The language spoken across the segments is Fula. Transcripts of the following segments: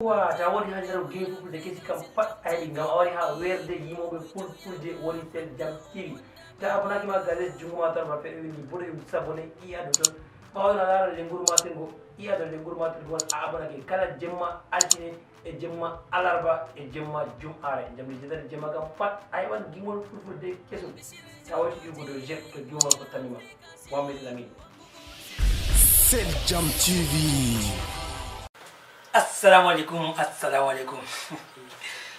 wa ta woni ha nder geefude kesi kam pat ayɗi ngam a wari ha werde yimoɓe fulfulde woni Sel Jam TV ta abonaki ma gales jungo tan ma feɗe windi boɗo sabone iyaɗo ton ɓawna laara le nguru maten go iyaɗo le nguru maten go a abonake kala jemma altine e jemma alarba e jemma jum'are jamde jedade jemma kam pat a heɓan gimol fulfulde kesum ta wati ƴugodo jet to gimol ko tanima Mohamed Lamine Sel Jam TV. assalamu alaikum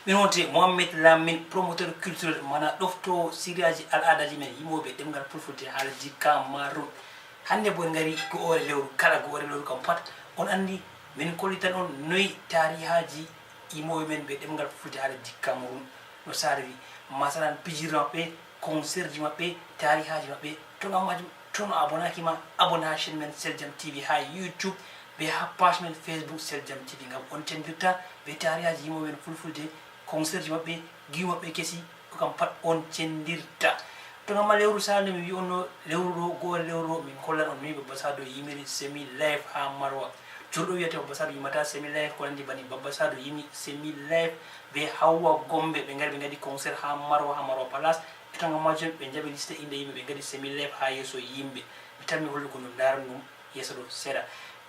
min wonte Mohamed Lamine promoteur culturel mana ɗofto siriyaji al'adaji men yimoɓe ɗemgal fulfulde haalaji Cameroun hande bo ngari go'ore lewru kala go'ore lewru kam pat on andi min kollitan on noyi tarihaji yimoɓe men ɓe ɗemgal fulfulde haalaji Cameroun no sarwi masalan pijirde maɓɓe concert ji maɓɓe tarihaji maɓɓe to ngam majum tono abonaki ma abonne ha chaîne men Sel Jam TV ha YouTube be ha page men Facebook Sel Jam TV ngam on tendirta be tarihaji yimoɓe men fulfulde concert ji maɓɓe giw maɓɓe kesi ko kam pat on cendirta to ngam lewru sande mi wi on no lewru ɗo goore lewru ɗo min kollan on mi Babba Sado yimiri semi live ha Marwa jurɗo wiyete Babba Sado yimata semi live ko nandi bani Babba Sado yimi semi live be Hawwa Gombe ɓe ngari ɓe gadi concert ha Marwa Palace e to ngam majum ɓe jaɓi liste inde yimɓe ɓe gadi semi live ha yeeso yimɓe mi tan mi hollugo no ndaran ɗum yeeso ɗo seeɗa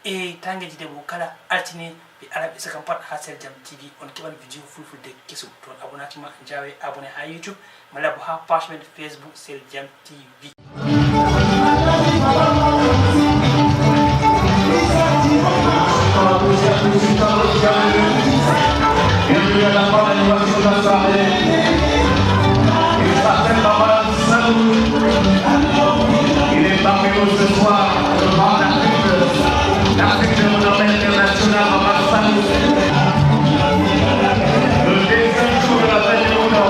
e tangeji de bo kala altine ɓe ara ɓe sakam pat ha Sel Jam TV on keɓan vidéo fulfulde kesum toon abonaki ma jawe abonné ha YouTube mala bo ha page men Facebook Sel Jam TV. Il est parmi nous ce soir devant l'Afrique de monuments international à Marseille. Le deuxième tour de la fête du Moudon.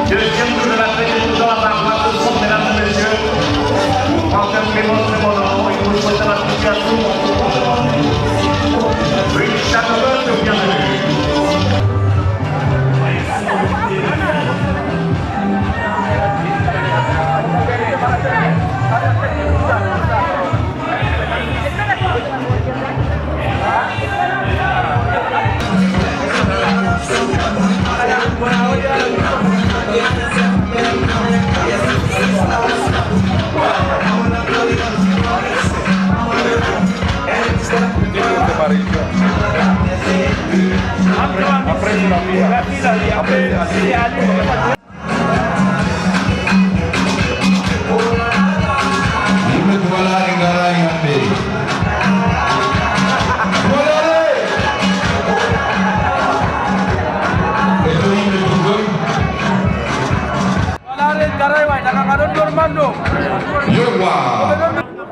Deuxième tour de la fête du Moudon à Marseille, ce sont mesdames et messieurs. Enfin, c'est mon nom et vous souhaitez la application. Une chaleureuse bienvenue.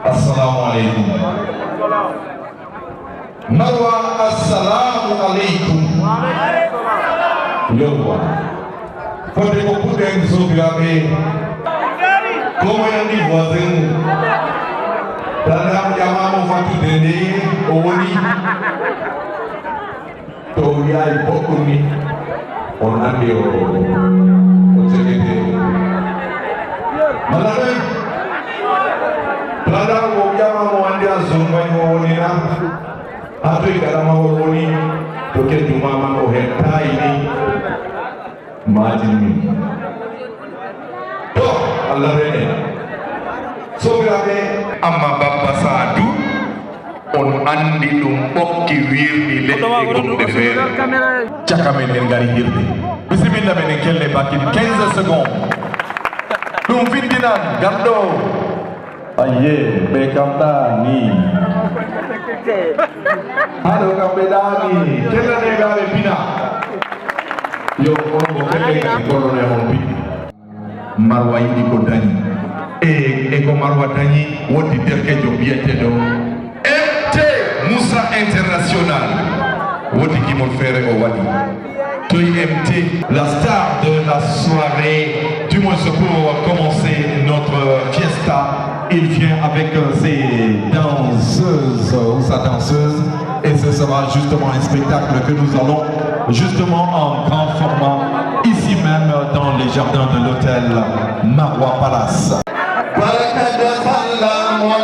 Assalamualaikum. Marwa, assalamualaikum. Yowa. Fote ko kuden sograbe. Como yang di voisin. Dalam jamaah fatu dene owoni. To yai pokuni. On andi o cegete. Malai. Brother, we are going to Zumba. We are going to go to Mama or her tiny margin. Oh, Allah. So, we are Amma Babba Sadu on Andi Lumpokki Wirdi Lekom de Fer. Chakamen Ngari Hirdi. Bismillah Benekele back in 15 secondes. Lumfindinan, Gardo. Aye, bekamta ni. Halo kampedani, kena negara pina. Yo kongo kene korone hompi. Marwa indi kodani. Eko Marwa dani, woti derke jo biete do. MT Moussa International. Woti ki mon frère o wadi. Toi MT, la star de la soirée, du moins pour commencer notre fiesta. Il vient avec ses danseuses ou sa danseuse et ce sera justement un spectacle que nous allons justement en grand format ici même dans les jardins de l'hôtel Marwa Palace. Marwa,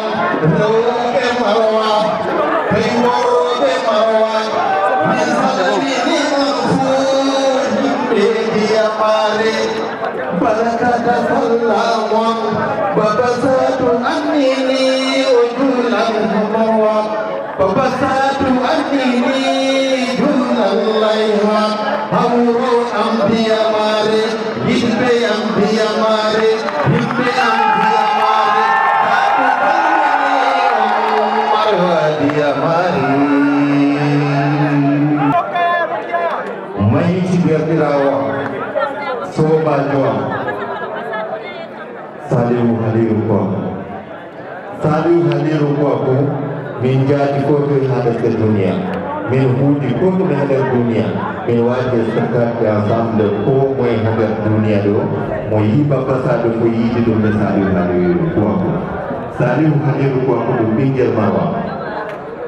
سلاما وبسات أميني وجولا مروا وبسات أميني جولا ليها هورو أنبياء ماري هبي أنبياء ماري هبي أنبياء ماري مروا ديا ماري Mai Cibirtirawa Soba Joa Saliu Haliru Kuaku Saliu Haliru Kuaku menjadi kotu hadas ke dunia menghudi kotu hadas dunia menwajib sekat yang sambil ko mai hadas dunia do mau hiba pasadu ko yidi do Saliu Haliru Kuaku Saliu Haliru Kuaku do pinggir marwa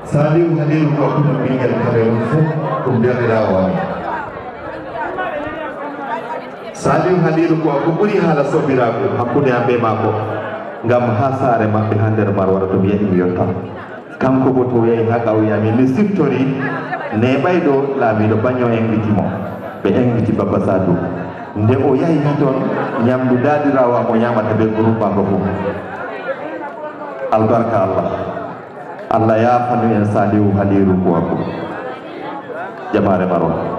Saliu Haliru Kuaku do pinggir karyawan fuk Cibirtirawa Saliu Haliru Kuaku buri hala sobiraku hakkude ambe mako ngam hasare mabbe hander marwara to biya mi yotta kanko bo to yayi ha gawyami mi siftori ne baydo laamiɗo baño engitimo ɓe engiti Baba Sadou nde o yahi ha toon ñamdu dadirawa mo ñamata ɓe groupe mako fof albarka Allah Allah yafanu en Saliu Haliru Kuaku jamare marwa